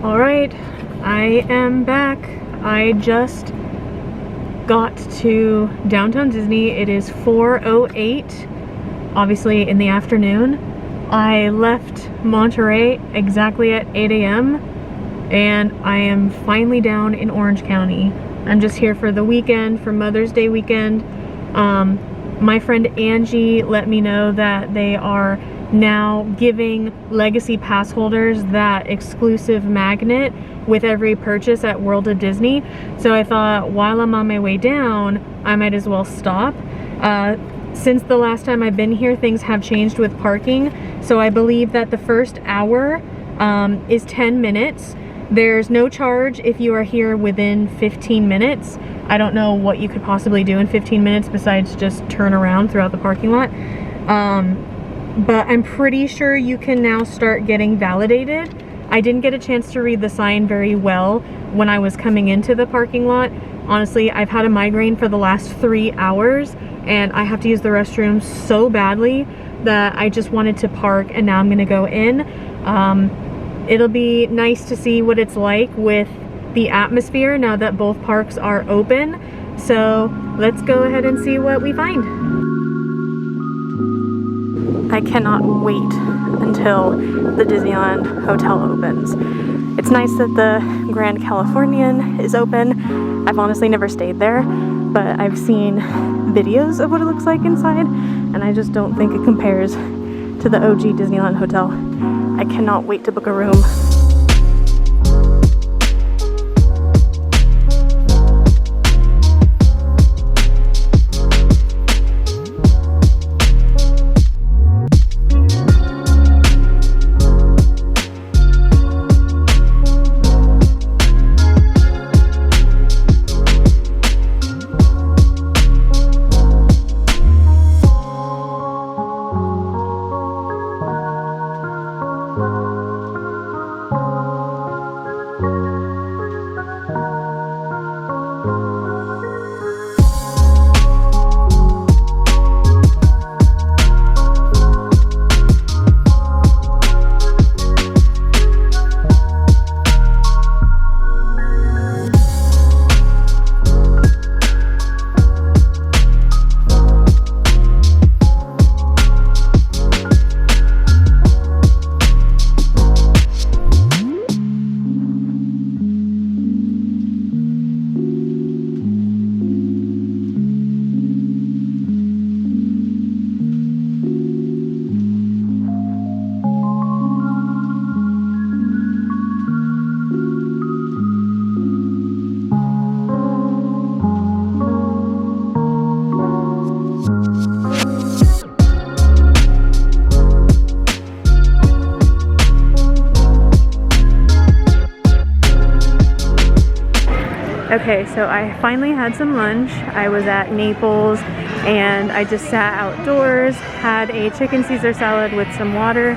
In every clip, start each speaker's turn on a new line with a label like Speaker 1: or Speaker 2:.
Speaker 1: All right, I am back. I just got to downtown Disney. It is 4:08, obviously in the afternoon. I left Monterey exactly at 8 a.m. and I am finally down in Orange County. I'm just here for the weekend, for Mother's Day weekend. My friend Angie let me know that they are now giving legacy pass holders that exclusive magnet with every purchase at World of Disney. So I thought while I'm on my way down, I might as well stop. Since the last time I've been here, things have changed with parking. So I believe that the first hour is 10 minutes. There's no charge if you are here within 15 minutes. I don't know what you could possibly do in 15 minutes besides just turn around throughout the parking lot. But I'm pretty sure you can now start getting validated. I didn't get a chance to read the sign very well when I was coming into the parking lot. Honestly, I've had a migraine for the last 3 hours and I have to use the restroom so badly that I just wanted to park, and now I'm gonna go in. It'll be nice to see what it's like with the atmosphere now that both parks are open. So let's go ahead and see what we find. I cannot wait until the Disneyland Hotel opens. It's nice that the Grand Californian is open. I've honestly never stayed there, but I've seen videos of what it looks like inside, and I just don't think it compares to the OG Disneyland Hotel. I cannot wait to book a room. Okay, so I finally had some lunch. I was at Naples and I just sat outdoors, had a chicken Caesar salad with some water.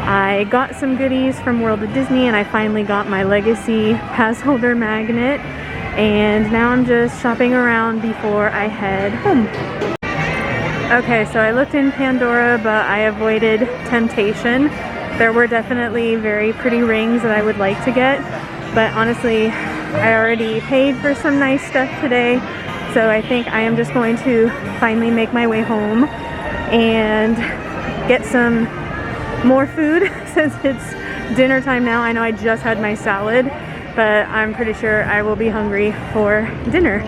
Speaker 1: I got some goodies from World of Disney and I finally got my legacy pass holder magnet. And now I'm just shopping around before I head home. Okay, so I looked in Pandora, but I avoided temptation. There were definitely very pretty rings that I would like to get, but honestly, I already paid for some nice stuff today, so I think I am just going to finally make my way home and get some more food since it's dinner time now. I know I just had my salad, but I'm pretty sure I will be hungry for dinner.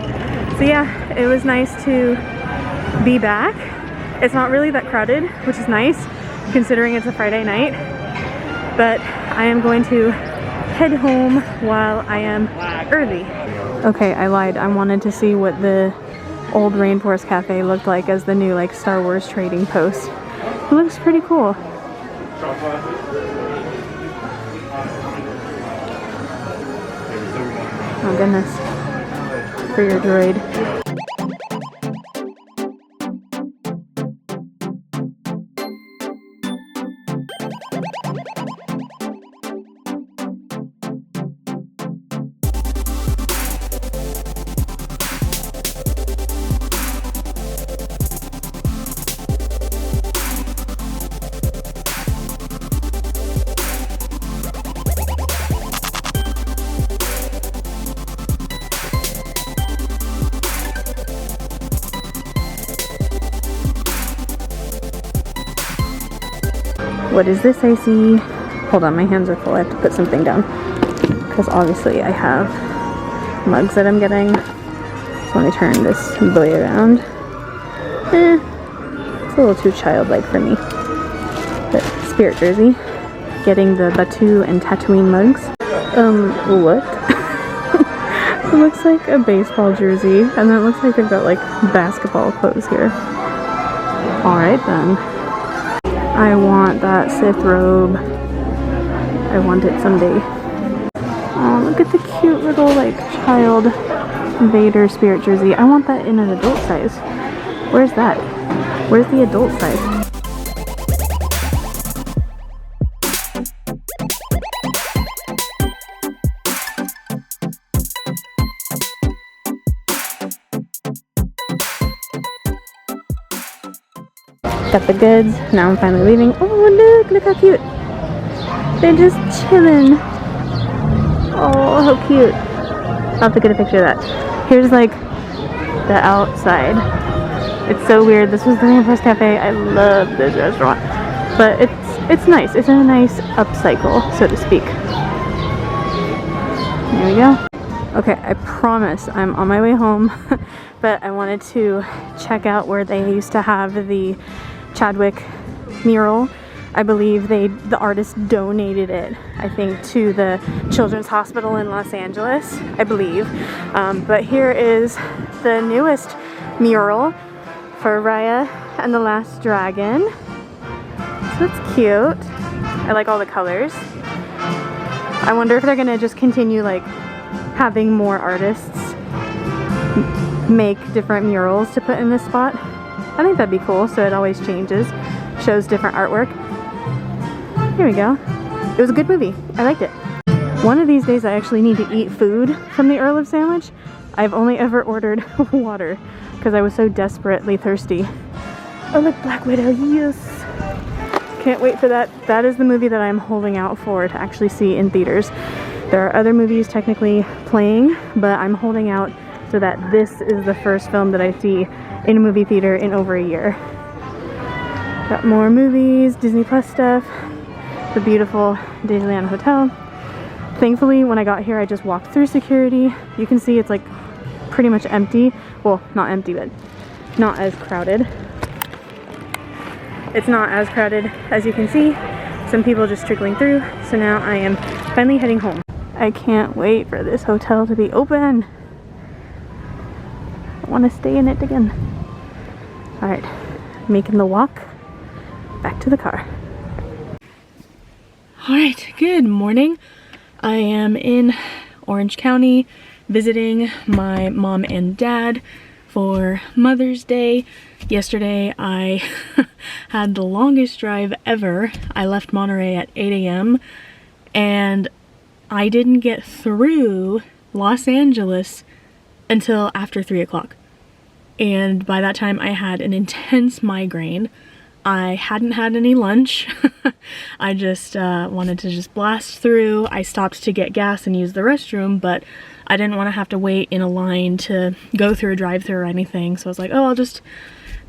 Speaker 1: So yeah, it was nice to be back. It's not really that crowded, which is nice considering it's a Friday night, but I am going to head home while I am early. Okay, I lied. I wanted to see what the old Rainforest Cafe looked like as the new like Star Wars trading post. It looks pretty cool. Oh goodness. For your droid. What is this I see? Hold on, my hands are full. I have to put something down. Because obviously I have mugs that I'm getting. So let me turn this boy around. It's a little too childlike for me. But Spirit jersey. Getting the Batu and Tatooine mugs. What? It looks like a baseball jersey. And then it looks like they've got like basketball clothes here. Alright then. I want that Sith robe. I want it someday. Oh, look at the cute little like child Vader Spirit jersey. I want that in an adult size. Where's that? Where's the adult size? Got the goods. Now I'm finally leaving. Oh, look how cute. They're just chilling. Oh, how cute. I'll have to get a picture of that. Here's like the outside. It's so weird. This was the Rainforest Cafe. I love this restaurant. But it's nice. It's a nice upcycle, so to speak. There we go. Okay, I promise I'm on my way home. But I wanted to check out where they used to have the Chadwick mural. I believe the artist donated it, I think, to the Children's Hospital in Los Angeles, I believe. But here is the newest mural for Raya and the Last Dragon. So it's cute. I like all the colors. I wonder if they're gonna just continue like having more artists make different murals to put in this spot. I think that'd be cool, so it always changes, shows different artwork. Here we go. It was a good movie. I liked it. One of these days I actually need to eat food from the Earl of Sandwich. I've only ever ordered water because I was so desperately thirsty. Oh look, Black Widow, yes! Can't wait for that. That is the movie that I'm holding out for to actually see in theaters. There are other movies technically playing, but I'm holding out so that this is the first film that I see in a movie theater in over a year. Got more movies, Disney Plus stuff, the beautiful Disneyland Hotel. Thankfully, when I got here, I just walked through security. You can see it's like pretty much empty. Well, not empty, but not as crowded. It's not as crowded as you can see. Some people just trickling through. So now I am finally heading home. I can't wait for this hotel to be open. I want to stay in it again. All right, making the walk back to the car. All right, good morning. I am in Orange County visiting my mom and dad for Mother's Day. Yesterday I had the longest drive ever. I left Monterey at 8 a.m. and I didn't get through Los Angeles until after 3 o'clock. And by that time I had an intense migraine. I hadn't had any lunch. I just wanted to just blast through. I stopped to get gas and use the restroom, but I didn't want to have to wait in a line to go through a drive-thru or anything. So I was like, oh, I'll just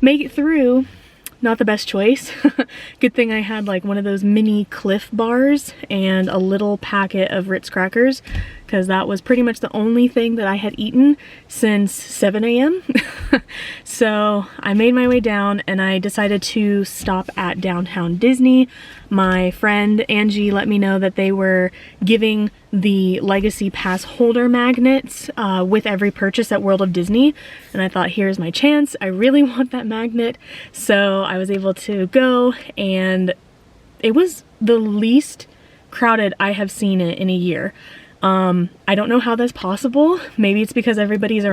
Speaker 1: make it through. Not the best choice. Good thing I had like one of those mini Cliff bars and a little packet of Ritz crackers, because that was pretty much the only thing that I had eaten since 7 a.m. So I made my way down and I decided to stop at downtown Disney. My friend Angie let me know that they were giving the Legacy Pass holder magnets with every purchase at World of Disney, and I thought, here's my chance. I really want that magnet. So I was able to go, and it was the least crowded I have seen it in a year. I don't know how that's possible. Maybe it's because everybody's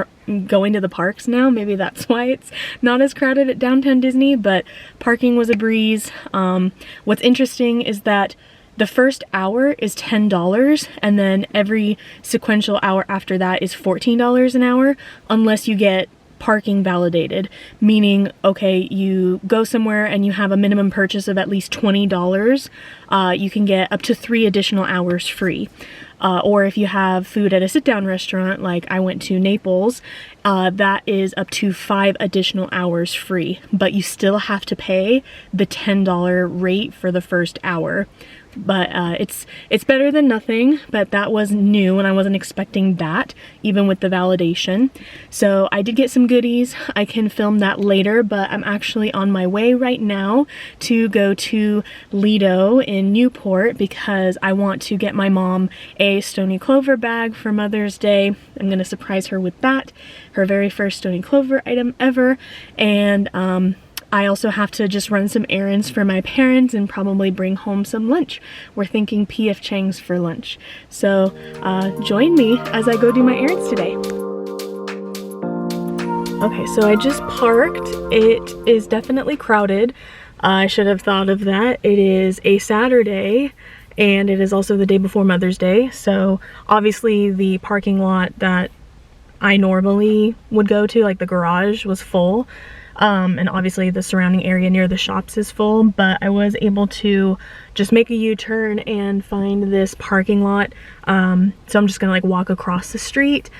Speaker 1: going to the parks now. Maybe that's why it's not as crowded at downtown Disney, but parking was a breeze. What's interesting is that the first hour is $10, and then every sequential hour after that is $14 an hour, unless you get parking validated, meaning, okay, you go somewhere and you have a minimum purchase of at least $20, you can get up to 3 additional hours free. or if you have food at a sit-down restaurant, like I went to Naples, that is up to 5 additional hours free, but you still have to pay the $10 rate for the first hour. But it's better than nothing, but that was new and I wasn't expecting that, even with the validation. So I did get some goodies. I can film that later, but I'm actually on my way right now to go to Lido in Newport because I want to get my mom a Stoney Clover bag for Mother's Day. I'm gonna surprise her with that, her very first Stoney Clover item ever. And I also have to just run some errands for my parents and probably bring home some lunch. We're thinking P.F. Chang's for lunch. So join me as I go do my errands today. Okay, so I just parked. It is definitely crowded. I should have thought of that. It is a Saturday and it is also the day before Mother's Day. So obviously the parking lot that I normally would go to, like the garage, was full. And obviously the surrounding area near the shops is full, but I was able to just make a U-turn and find this parking lot. So I'm just gonna like walk across the street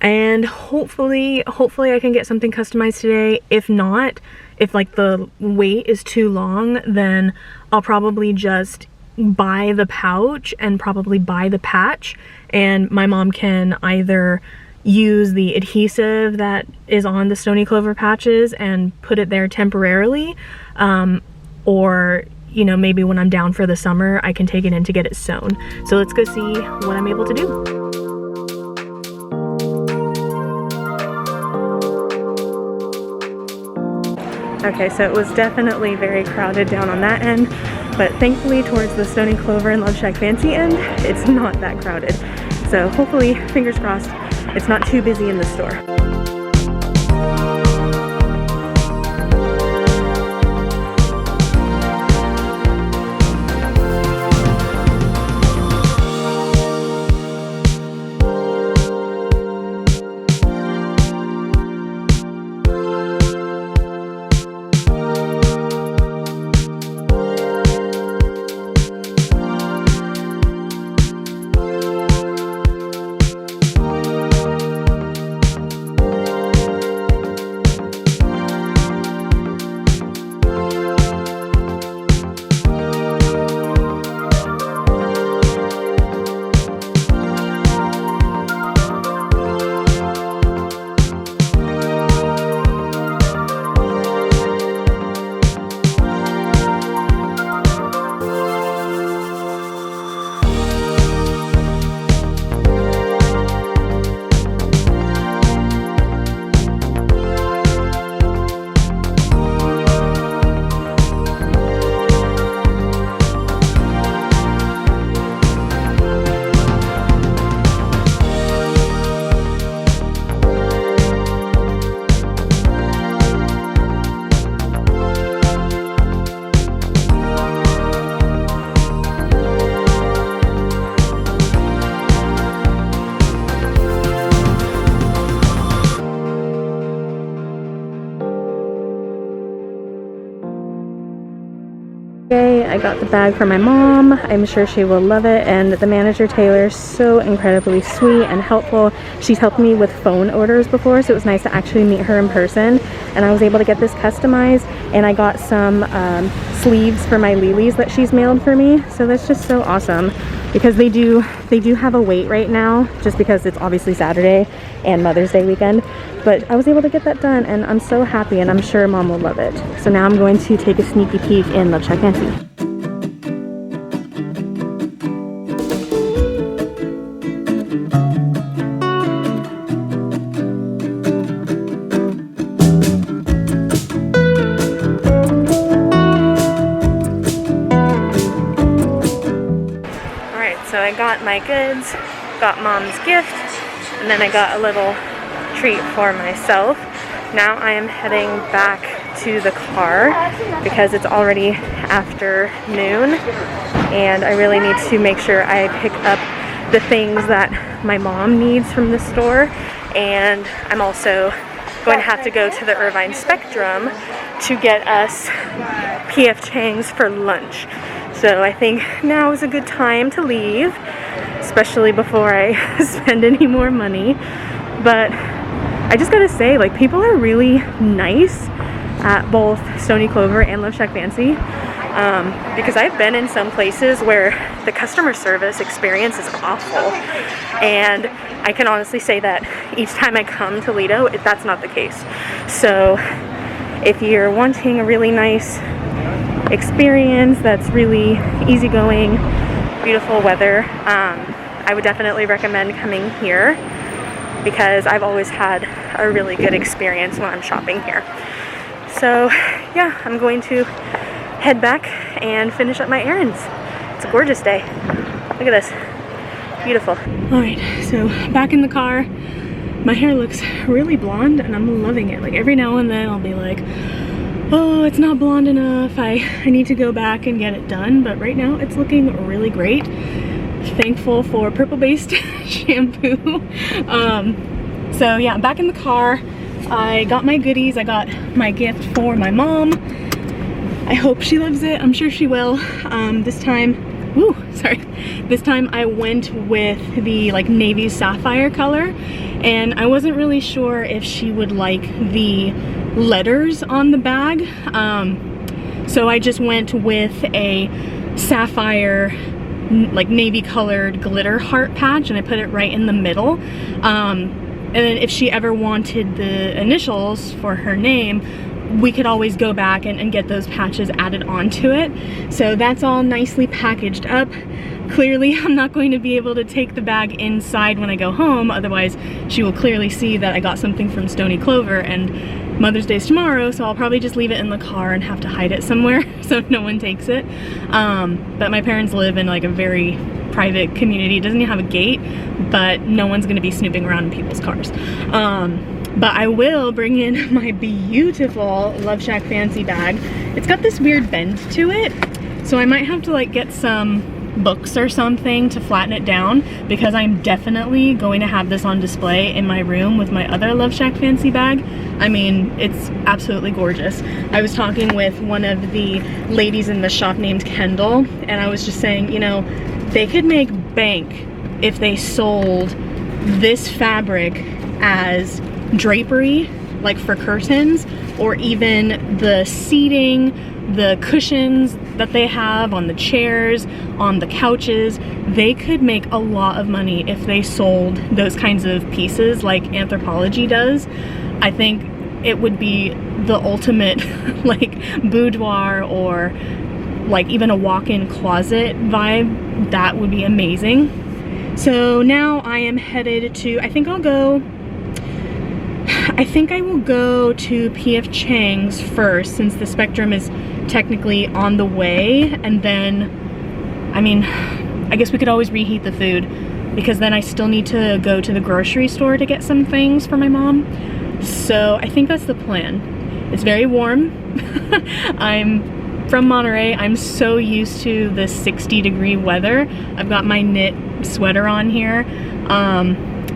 Speaker 1: and hopefully I can get something customized today. If not, if like the wait is too long, then I'll probably just buy the pouch and probably buy the patch, and my mom can either use the adhesive that is on the Stoney Clover patches and put it there temporarily, or you know, maybe when I'm down for the summer I can take it in to get it sewn. So let's go see what I'm able to do. Okay, so it was definitely very crowded down on that end, but thankfully towards the Stoney Clover and LoveShackFancy end, it's not that crowded. So hopefully, fingers crossed, it's not too busy in the store. I got the bag for my mom. I'm sure she will love it, and the manager Taylor is so incredibly sweet and helpful. She's helped me with phone orders before, so it was nice to actually meet her in person, and I was able to get this customized, and I got some sleeves for my lilies that she's mailed for me. So that's just so awesome, because they do have a wait right now just because it's obviously Saturday and Mother's Day weekend. But I was able to get that done, and I'm so happy, and I'm sure mom will love it. So now I'm going to take a sneaky peek in LoveShackFancy. Alright, so I got my goods, got mom's gift, and then I got a little treat for myself. Now I am heading back to the car because it's already afternoon, and I really need to make sure I pick up the things that my mom needs from the store, and I'm also going to have to go to the Irvine Spectrum to get us P.F. Chang's for lunch. So I think now is a good time to leave, especially before I spend any more money. But I just gotta say, like, people are really nice at both Stoney Clover and LoveShackFancy, because I've been in some places where the customer service experience is awful, and I can honestly say that each time I come to Lido, that's not the case. So if you're wanting a really nice experience that's really easygoing, beautiful weather, I would definitely recommend coming here, because I've always had a really good experience when I'm shopping here. So yeah, I'm going to head back and finish up my errands. It's a gorgeous day. Look at this. Beautiful. Alright, so back in the car. My hair looks really blonde and I'm loving it. Like, every now and then I'll be like, oh, it's not blonde enough. I need to go back and get it done. But right now it's looking really great. Thankful for purple-based shampoo. So yeah, back in the car. I got my goodies. I got my gift for my mom. I hope she loves it. I'm sure she will. This time I went with the like navy sapphire color, and I wasn't really sure if she would like the letters on the bag. So I just went with a sapphire, like navy colored glitter heart patch, and I put it right in the middle. And then if she ever wanted the initials for her name, we could always go back and get those patches added onto it. So that's all nicely packaged up. Clearly, I'm not going to be able to take the bag inside when I go home, otherwise she will clearly see that I got something from Stoney Clover, and Mother's Day's tomorrow, so I'll probably just leave it in the car and have to hide it somewhere so no one takes it. But my parents live in like a very private community. It doesn't even have a gate, but no one's gonna be snooping around in people's cars. But I will bring in my beautiful LoveShackFancy bag. It's got this weird bend to it, so I might have to like get some books or something to flatten it down, because I'm definitely going to have this on display in my room with my other LoveShackFancy bag. I mean, it's absolutely gorgeous. I was talking with one of the ladies in the shop named Kendall, and I was just saying, you know, they could make bank if they sold this fabric as drapery, like for curtains, or even the seating, the cushions that they have on the chairs, on the couches. They could make a lot of money if they sold those kinds of pieces like Anthropologie does. I think it would be the ultimate like boudoir, or like even a walk-in closet vibe. That would be amazing. So now I am headed to, I think I will go to P.F. Chang's first, since the Spectrum is technically on the way, and then, I mean, I guess we could always reheat the food, because then I still need to go to the grocery store to get some things for my mom. So I think that's the plan. It's very warm. I'm from Monterey. I'm so used to the 60-degree weather. I've got my knit sweater on here.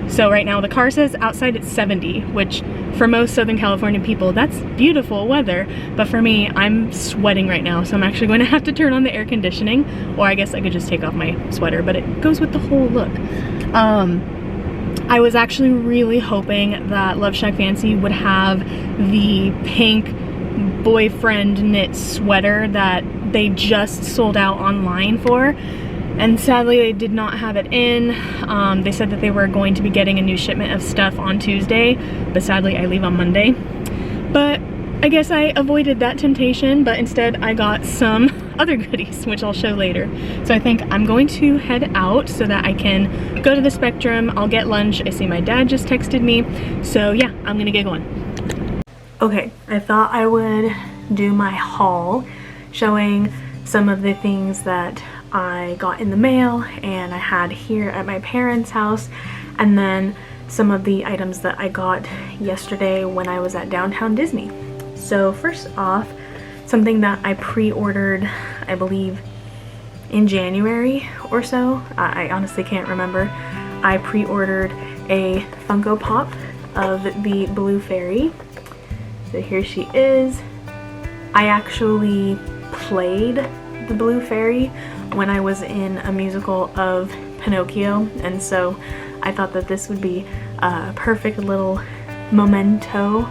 Speaker 1: So right now the car says outside it's 70, which for most Southern California people, that's beautiful weather. But for me, I'm sweating right now, so I'm actually going to have to turn on the air conditioning, or I guess I could just take off my sweater, but it goes with the whole look. I was actually really hoping that LoveShackFancy would have the pink boyfriend knit sweater that they just sold out online for, and sadly they did not have it in. They said that they were going to be getting a new shipment of stuff on Tuesday, but sadly I leave on Monday. But I guess I avoided that temptation, but instead I got some other goodies, which I'll show later. So I think I'm going to head out so that I can go to the Spectrum. I'll get lunch. I see my dad just texted me. So yeah, I'm gonna get going. Okay, I thought I would do my haul, showing some of the things that I got in the mail and I had here at my parents' house, and then some of the items that I got yesterday when I was at Downtown Disney. So first off, something that I pre-ordered, I believe in January or so, I honestly can't remember. I pre-ordered a Funko Pop of the Blue Fairy. So here she is. I actually played the Blue Fairy when I was in a musical of Pinocchio, and so I thought that this would be a perfect little memento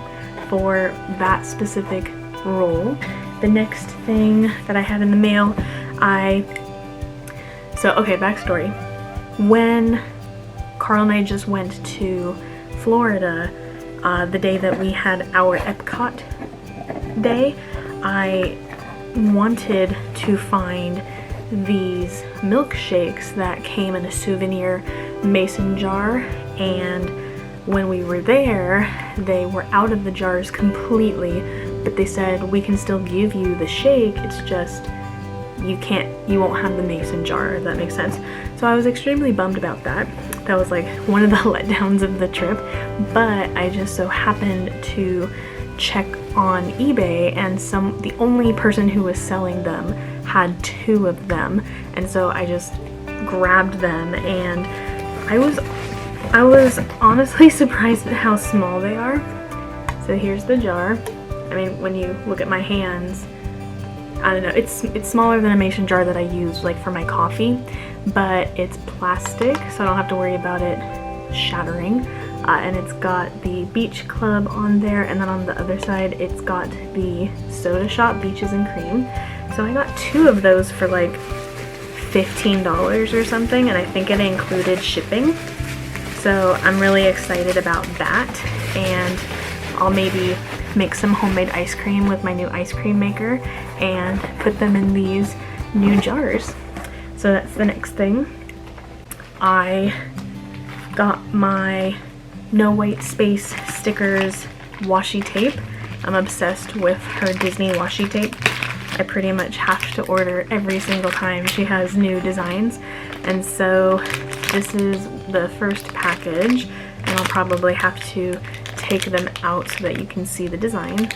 Speaker 1: for that specific role. The next thing that I had in the mail, okay, backstory. When Carl and I just went to Florida, the day that we had our Epcot day, I wanted to find these milkshakes that came in a souvenir mason jar, and when we were there, they were out of the jars completely, but they said, we can still give you the shake, it's just you won't have the mason jar, if that makes sense. So I was extremely bummed about that. That was like one of the letdowns of the trip, but I just so happened to check on eBay, and the only person who was selling them had 2 of them, and so I just grabbed them, and I was honestly surprised at how small they are. So here's the jar. I mean, when you look at my hands, I don't know, it's smaller than a mason jar that I use like for my coffee, but it's plastic, so I don't have to worry about it shattering. And it's got the Beach Club on there, and then on the other side it's got the Soda Shop Beaches and Cream. So I got 2 of those for like $15 or something, and I think it included shipping. So I'm really excited about that, and I'll maybe make some homemade ice cream with my new ice cream maker and put them in these new jars. So that's the next thing. I got my No White Space stickers washi tape. I'm obsessed with her Disney washi tape. I pretty much have to order every single time she has new designs, and so this is the first package, and I'll probably have to take them out so that you can see the design.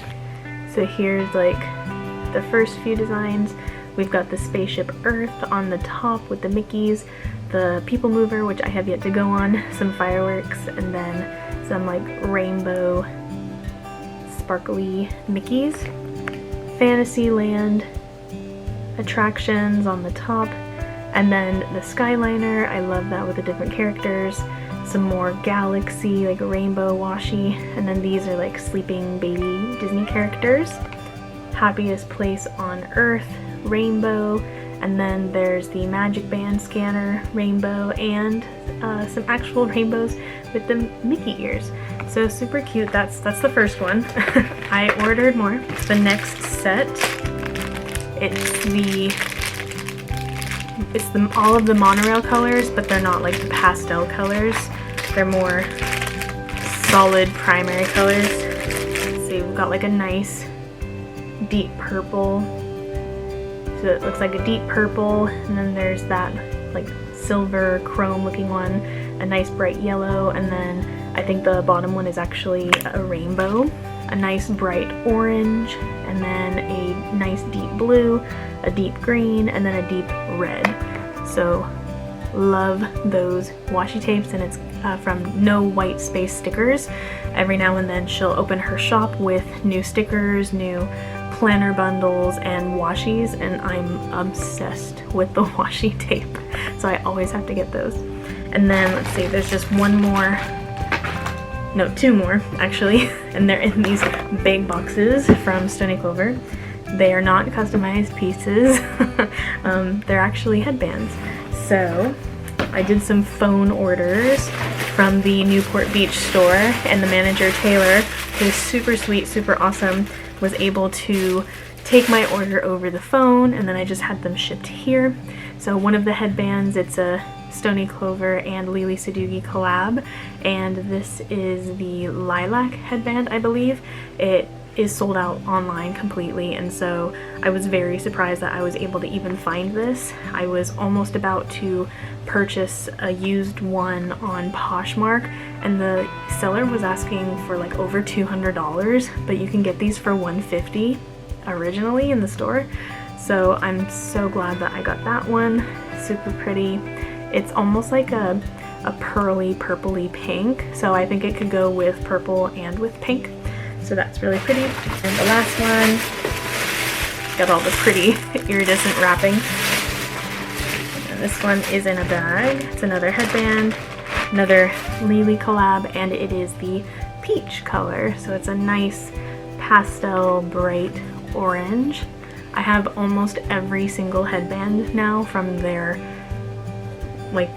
Speaker 1: So here's like the first few designs. We've got the Spaceship Earth on the top with the Mickeys, the People Mover, which I have yet to go on, some fireworks, and then some like rainbow sparkly Mickeys. Fantasyland attractions on the top, and then the Skyliner. I love that with the different characters. Some more galaxy, like rainbow washi, and then these are like sleeping baby Disney characters. Happiest Place on Earth, rainbow, and then there's the Magic Band scanner, rainbow, and some actual rainbows with the Mickey ears. So super cute. That's the first one. I ordered more. The next set, it's all of the monorail colors, but they're not like the pastel colors. They're more solid primary colors. Let's see, we've got like a nice deep purple. So it looks like a deep purple, and then there's that like silver chrome looking one, a nice bright yellow, and then I think the bottom one is actually a rainbow, a nice bright orange, and then a nice deep blue, a deep green, and then a deep red. So love those washi tapes, and it's from No White Space Stickers. Every now and then she'll open her shop with new stickers, new planner bundles, and washis, and I'm obsessed with the washi tape, so I always have to get those. And then let's see, there's just two more actually, and they're in these big boxes from Stoney Clover. They are not customized pieces. They're actually headbands. So I did some phone orders from the Newport Beach store, and the manager Taylor, who's super sweet, super awesome, was able to take my order over the phone, and then I just had them shipped here. So one of the headbands, it's a Stoney Clover and Lily Sadugi collab, and this is the lilac headband, I believe. It is sold out online completely, and so I was very surprised that I was able to even find this. I was almost about to purchase a used one on Poshmark, and the seller was asking for like over $200, but you can get these for $150 originally in the store. So I'm so glad that I got that one. Super pretty. It's almost like a pearly purpley pink, so I think it could go with purple and with pink. So that's really pretty. And the last one, got all the pretty iridescent wrapping. And this one is in a bag. It's another headband, another Lily collab, and it is the peach color. So it's a nice pastel bright orange. I have almost every single headband now from their like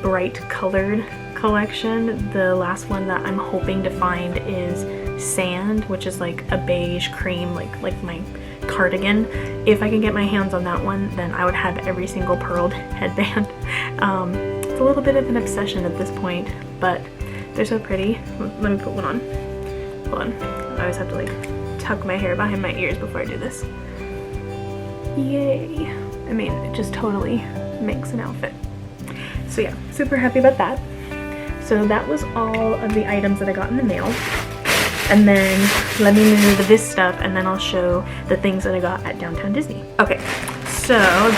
Speaker 1: bright colored collection. The last one that I'm hoping to find is Sand, which is like a beige cream, like my cardigan. If I can get my hands on that one, then I would have every single pearled headband. It's a little bit of an obsession at this point, but they're so pretty. Let me put one on. Hold on. I always have to like tuck my hair behind my ears before I do this. Yay. I mean, it just totally makes an outfit. So yeah, super happy about that. So that was all of the items that I got in the mail. And then let me move this stuff and then I'll show the things that I got at Downtown Disney. Okay, so I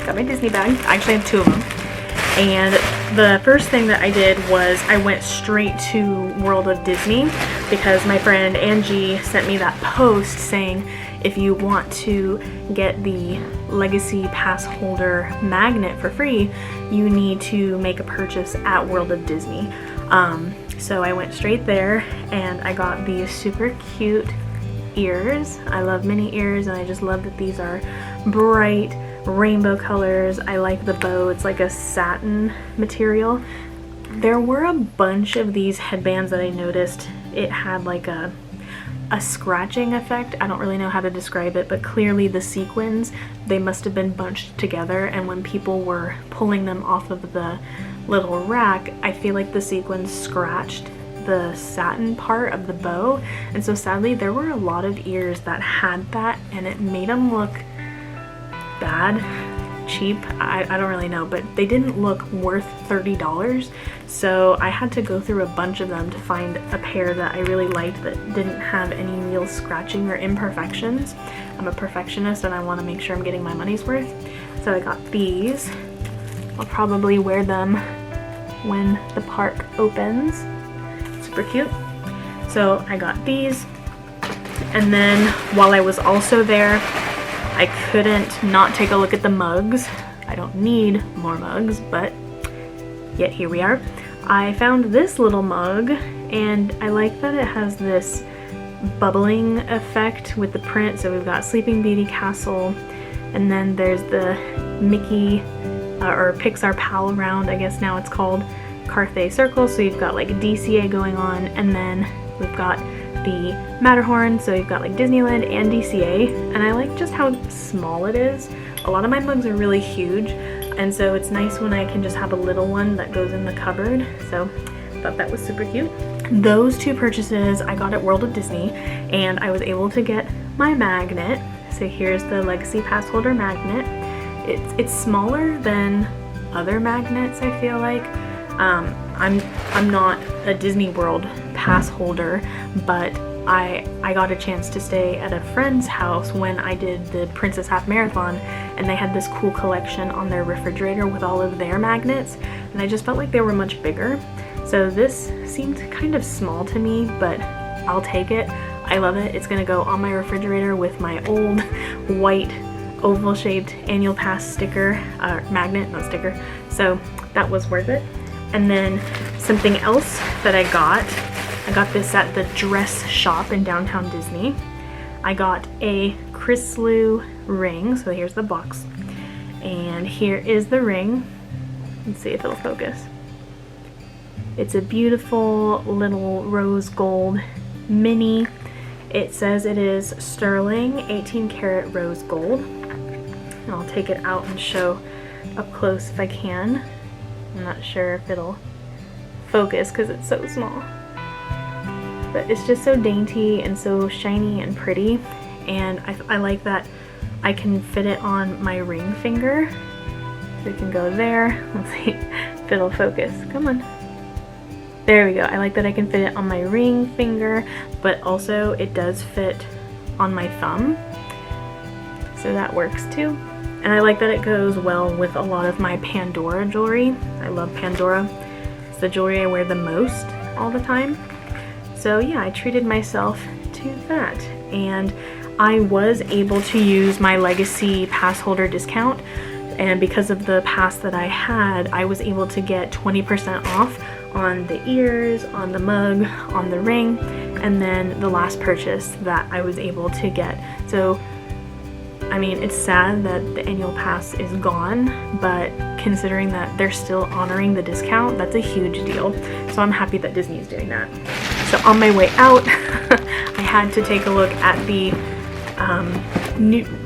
Speaker 1: got my Disney bag. I actually have two of them. And the first thing that I did was I went straight to World of Disney because my friend Angie sent me that post saying if you want to get the Legacy Pass Holder magnet for free, you need to make a purchase at World of Disney. So I went straight there and I got these super cute ears. I love mini ears and I just love that these are bright rainbow colors. I like the bow. It's like a satin material. There were a bunch of these headbands that I noticed it had like a scratching effect. I don't really know how to describe it, but clearly the sequins, they must have been bunched together, and when people were pulling them off of the little rack, I feel like the sequins scratched the satin part of the bow, and so sadly there were a lot of ears that had that and it made them look bad, cheap. I don't really know, but they didn't look worth $30, so I had to go through a bunch of them to find a pair that I really liked that didn't have any real scratching or imperfections. I'm a perfectionist and I want to make sure I'm getting my money's worth, so I got these. I'll probably wear them when the park opens. Super cute. So I got these, and then while I was also there, I couldn't not take a look at the mugs. I don't need more mugs, but yet here we are. I found this little mug and I like that it has this bubbling effect with the print. So we've got Sleeping Beauty Castle, and then there's the Mickey or Pixar Pal Round, I guess now it's called, Carthay Circle. So you've got like DCA going on, and then we've got the Matterhorn, so you've got like Disneyland and DCA, and I like just how small it is. A lot of my mugs are really huge, and so it's nice when I can just have a little one that goes in the cupboard. So I thought that was super cute. Those two purchases I got at World of Disney, and I was able to get my magnet. So here's the Legacy Pass Holder magnet. It's smaller than other magnets, I feel like. I'm not a Disney World pass holder, but I got a chance to stay at a friend's house when I did the Princess Half Marathon, and they had this cool collection on their refrigerator with all of their magnets, and I just felt like they were much bigger. So this seemed kind of small to me, but I'll take it. I love it. It's gonna go on my refrigerator with my old white oval shaped annual pass sticker, magnet, not sticker. So that was worth it. And then something else that I got this at the dress shop in Downtown Disney. I got a Chrysalis ring, so here's the box. And here is the ring. Let's see if it'll focus. It's a beautiful little rose gold mini. It says it is sterling 18 karat rose gold. And I'll take it out and show up close if I can. I'm not sure if it'll focus because it's so small, but it's just so dainty and so shiny and pretty, and I like that I can fit it on my ring finger. So it can go there. Let's see if it'll focus. Come on. There we go. I like that I can fit it on my ring finger, but also it does fit on my thumb, so that works too. And I like that it goes well with a lot of my Pandora jewelry. I love Pandora. It's the jewelry I wear the most all the time. So yeah, I treated myself to that. And I was able to use my Legacy pass holder discount, and because of the pass that I had, I was able to get 20% off on the ears, on the mug, on the ring, and then the last purchase that I was able to get. So I mean, it's sad that the annual pass is gone, but considering that they're still honoring the discount, that's a huge deal. So I'm happy that Disney is doing that. So on my way out, I had to take a look at the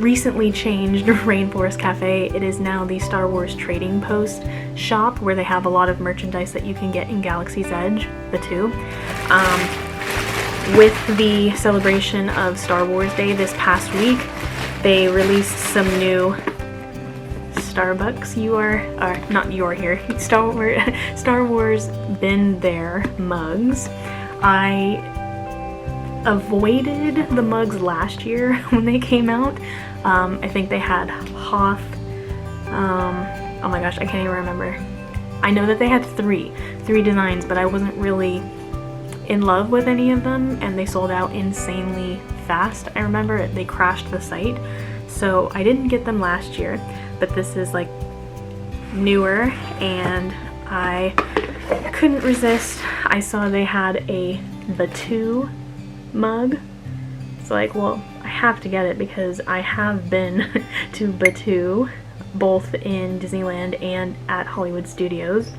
Speaker 1: recently changed Rainforest Cafe. It is now the Star Wars Trading Post shop, where they have a lot of merchandise that you can get in Galaxy's Edge, the two. With the celebration of Star Wars Day this past week, they released some new Starbucks Star Wars Been There mugs. I avoided the mugs last year when they came out. I think they had Hoth. Oh my gosh, I can't even remember. I know that they had three designs, but I wasn't really in love with any of them, and they sold out insanely fast. I remember they crashed the site, so I didn't get them last year, but this is like newer and I couldn't resist. I saw they had the two mug, so like, well, I have to get it because I have been to Batuu, both in Disneyland and at Hollywood Studios.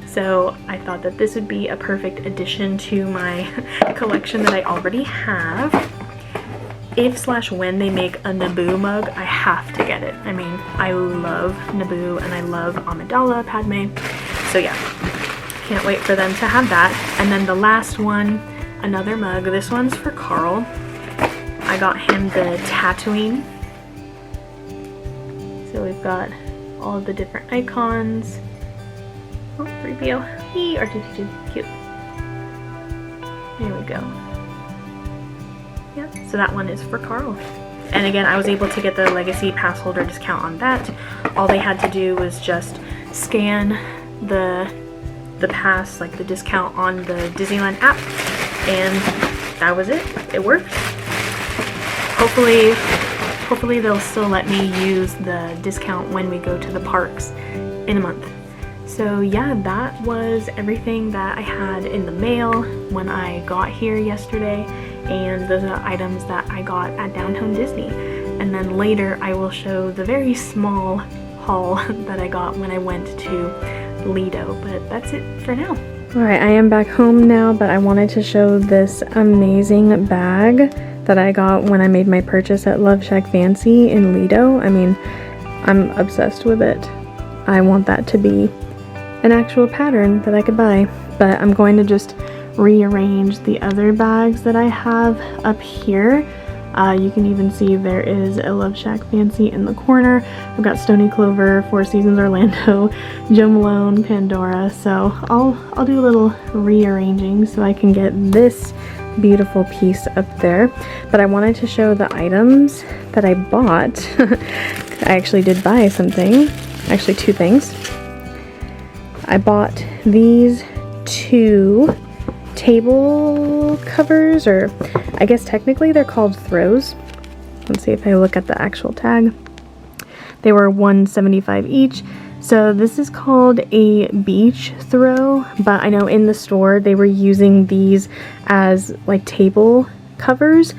Speaker 1: So I thought that this would be a perfect addition to my collection that I already have. If/when they make a Naboo mug, I have to get it. I mean, I love Naboo and I love Amidala, Padme. So yeah, can't wait for them to have that. And then the last one, another mug. This one's for Carl. I got him the Tatooine. So we've got all of the different icons. Oh, 3PO. Eee, R2-D2. Cute. There we go. Yep, so that one is for Carl. And again, I was able to get the Legacy pass holder discount on that. All they had to do was just scan the pass, like the discount on the Disneyland app, and that was it. It worked. Hopefully they'll still let me use the discount when we go to the parks in a month. So yeah, that was everything that I had in the mail when I got here yesterday, and the items that I got at Downtown Disney. And then later I will show the very small haul that I got when I went to Lido, but that's it for now. Alright, I am back home now, but I wanted to show this amazing bag that I got when I made my purchase at LoveShackFancy in Lido. I mean, I'm obsessed with it. I want that to be an actual pattern that I could buy, but I'm going to just rearrange the other bags that I have up here. You can even see there is a LoveShackFancy in the corner. I've got Stoney Clover, Four Seasons Orlando, Jo Malone, Pandora, so I'll do a little rearranging so I can get this beautiful piece up there. But I wanted to show the items that I bought. I actually did buy something, actually two things. I bought these two table covers, or I guess technically they're called throws. Let's see if I look at the actual tag. They were $1.75 each. So this is called a beach throw, but I know in the store they were using these as like table covers,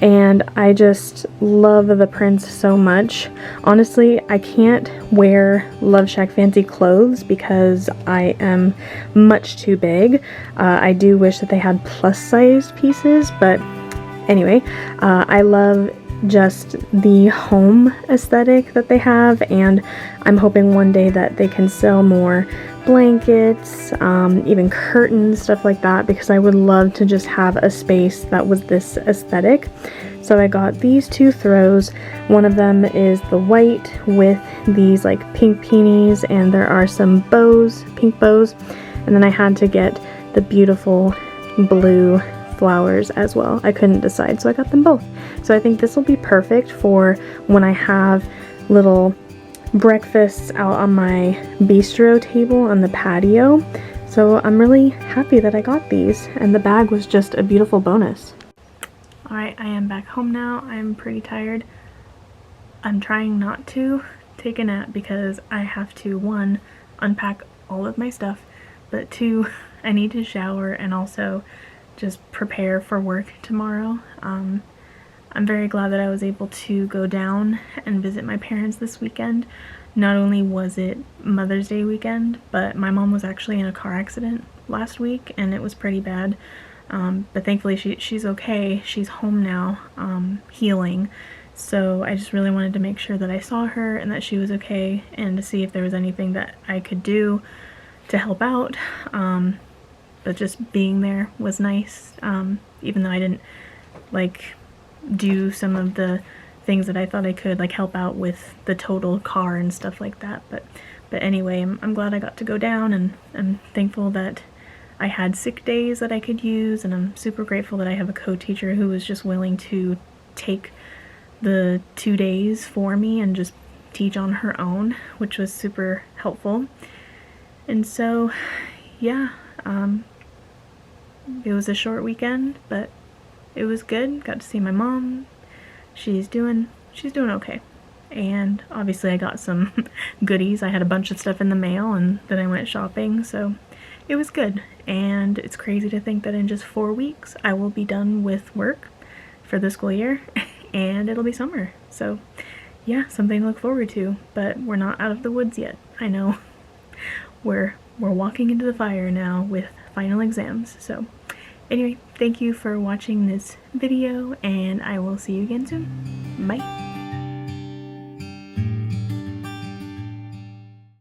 Speaker 1: and I just love the prints so much. Honestly, I can't wear LoveShackFancy clothes because I am much too big. I do wish that they had plus size pieces, but anyway, I love just the home aesthetic that they have, and I'm hoping one day that they can sell more blankets, even curtains, stuff like that, because I would love to just have a space that was this aesthetic. So I got these two throws. One of them is the white with these like pink peonies, and there are some bows, pink bows, and then I had to get the beautiful blue flowers as well. I couldn't decide, so I got them both. So I think this will be perfect for when I have little breakfasts out on my bistro table on the patio. So I'm really happy that I got these, and the bag was just a beautiful bonus. Alright, I am back home now. I'm pretty tired. I'm trying not to take a nap because I have to, one, unpack all of my stuff, but two, I need to shower and also just prepare for work tomorrow. I'm very glad that I was able to go down and visit my parents this weekend. Not only was it Mother's Day weekend, but my mom was actually in a car accident last week and it was pretty bad. But thankfully she's okay. She's home now, healing. So I just really wanted to make sure that I saw her and that she was okay and to see if there was anything that I could do to help out. But just being there was nice, even though I didn't like do some of the things that I thought I could, like help out with the total car and stuff like that. But anyway, I'm glad I got to go down, and I'm thankful that I had sick days that I could use, and I'm super grateful that I have a co-teacher who was just willing to take the 2 days for me and just teach on her own, which was super helpful. And so, yeah, it was a short weekend, but it was good. Got to see my mom. She's doing okay. And obviously I got some goodies. I had a bunch of stuff in the mail and then I went shopping, so it was good. And it's crazy to think that in just 4 weeks I will be done with work for the school year and it'll be summer. So yeah, something to look forward to, but we're not out of the woods yet. I know. We're walking into the fire now with final exams. So anyway, thank you for watching this video and I will see you again soon. Bye.